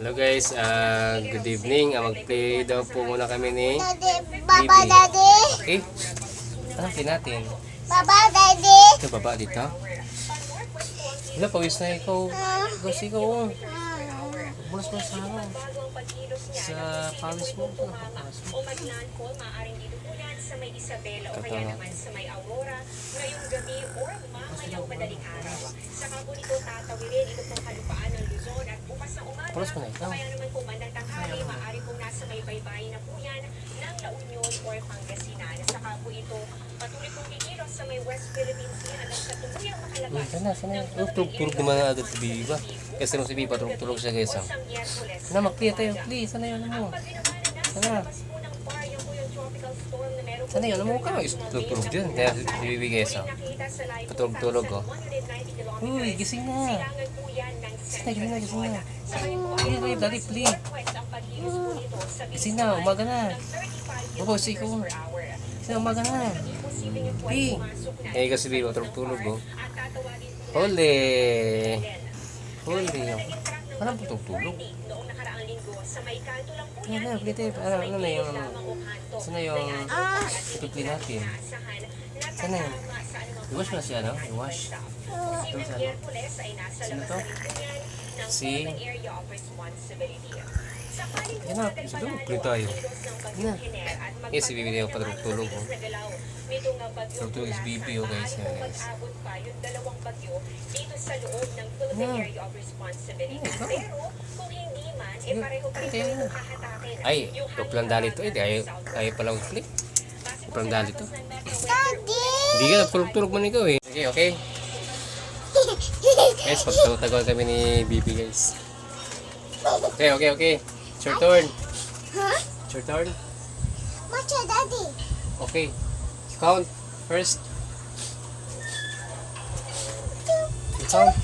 Hello guys, good evening. Mag-play daw po muna kami ni Baba, Bibi. Daddy. Okay? Anong play natin? Baba, Daddy. Ito, baba dito. Wala, pawis na ikaw. Gusto ikaw. Bulas-bulas sa ano. Sa pawis mo. Ito na pawis mo. Sa may Isabela o kaya naman sa may Aurora ngayong gabi or mamayang madaling araw. Saka po nito tatawirin ito pong kalupaan ng Luzon at bukas na umaga. Pulos mo na ikaw. Kaya naman po bandang tanghali, maaari pong nasa may baybayin na po yan ng La Union or Pangasinan. Saka po ito patuloy pong kikilos sa may West Philippine Sea hanggang sa tuluyang makalabas. Sana. Tulog naman na agad si Bibi ba? Kasi nung si Bibi, tulog siya guys. Na, mag-play tayo. Play, sana yun mo. Sana. Sana yun mo ka. Tulog dyan. Kaya si Bibi guys. Patulog-tulog oh. Uy, gising na. Gising na. Play, daddy, play. Gising na, umaga na. Babosi ko. Gising na, umaga na. Play. Eh, kasi Bibi, patulog-tulog oh. Huli. Parang patulog-tulog. Ano na, play tayo. Ano na yung... Sana yung... Ito-play natin. Sana yun. I-wash mo na siya, no? I-wash. Ito sa ano? Sino to? Si... Yan na, siguro play tayo. Yan na. Eh, si Bibi na yung patulog-tulog, oh. Patulog si Bibi, oh, guys. Yan, guys. Ay, uplang dali to eh. Ayaw palang click. Uplang dali to. Daddy. Hindi ka, tulog-tulog man ikaw eh. Okay. Guys, pagtatagal kami ni Bibi guys. Okay. It's your turn. Huh? It's your turn. What's your daddy? Okay. Count first.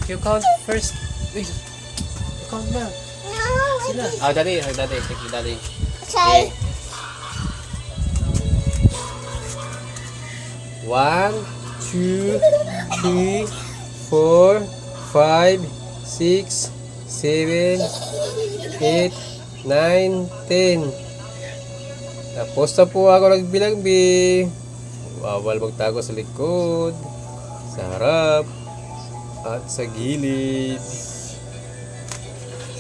You count first. Uy, you count na. No. Sila. Daddy. Take the daddy. Sorry. 1, 2, 3, 4, 5, 6, 7, 8, 9, 10. Tapos na po ako nagbilang, B. Bawal magtago sa likod, sa harap, at sa gilid.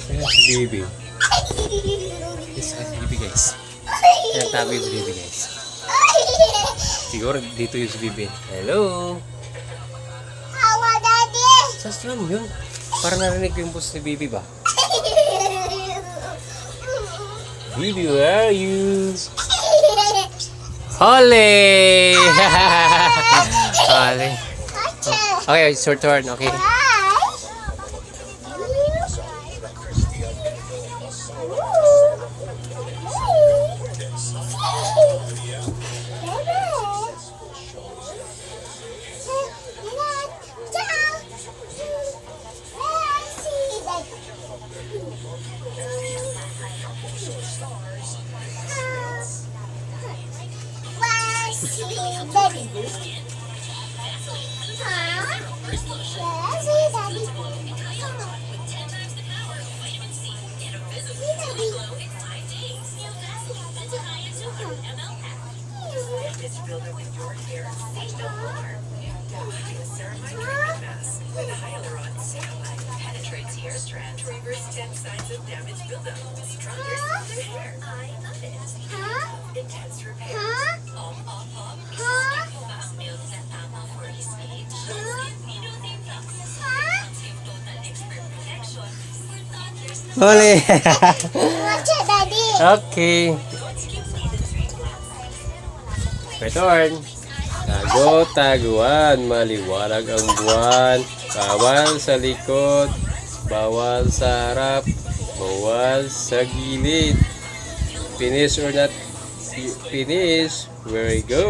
Ayan si Bibi. Yes, si Bibi guys. Ayan tago yung si Bibi guys. Siguro dito yung si Bibi. Hello! Hawa, Daddy. Saan yun? Parang narinig ko yung boss ni Bibi ba? Bibi, where are you? Holly! Holly. Okay, it's your turn. Okay. Holly! What's your daddy? Okay. Return. Tago-taguan, maliwanag ang buwan. Bawal sa likod, bawal sa harap, bawal sa gilid. Finish or not finish, where we go?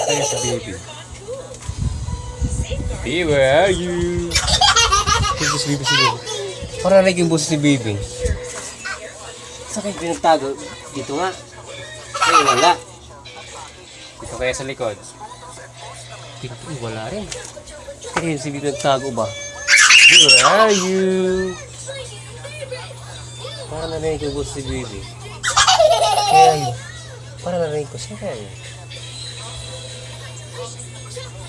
There's Bibi. Bibi, where are you? This is Bibi siguro. Parang narinig yung boses ni Bibi. Saan kayo pinagtago? Dito nga. Ay, wala. Dito kaya sa likod. Dito, wala rin. Kaya si Bibi nagtago ba? Where are you? Parang narinig ko yung boses si Bibi. Kaya yun. Parang narinig ko siya kaya yun.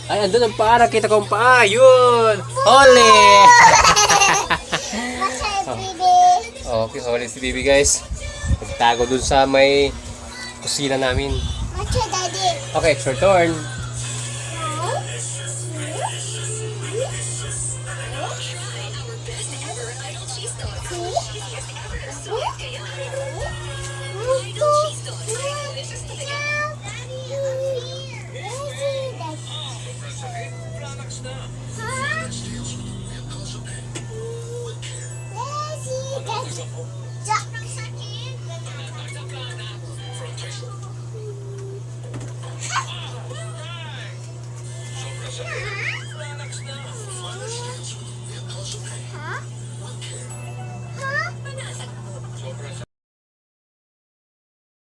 Ay, andun ang paa. Nakita ko ang paa. Yun! Huli! What's up, baby? Okay, huli si Bibi guys. Nagtago dun sa may kusina namin. What's up, daddy? Okay, it's your turn.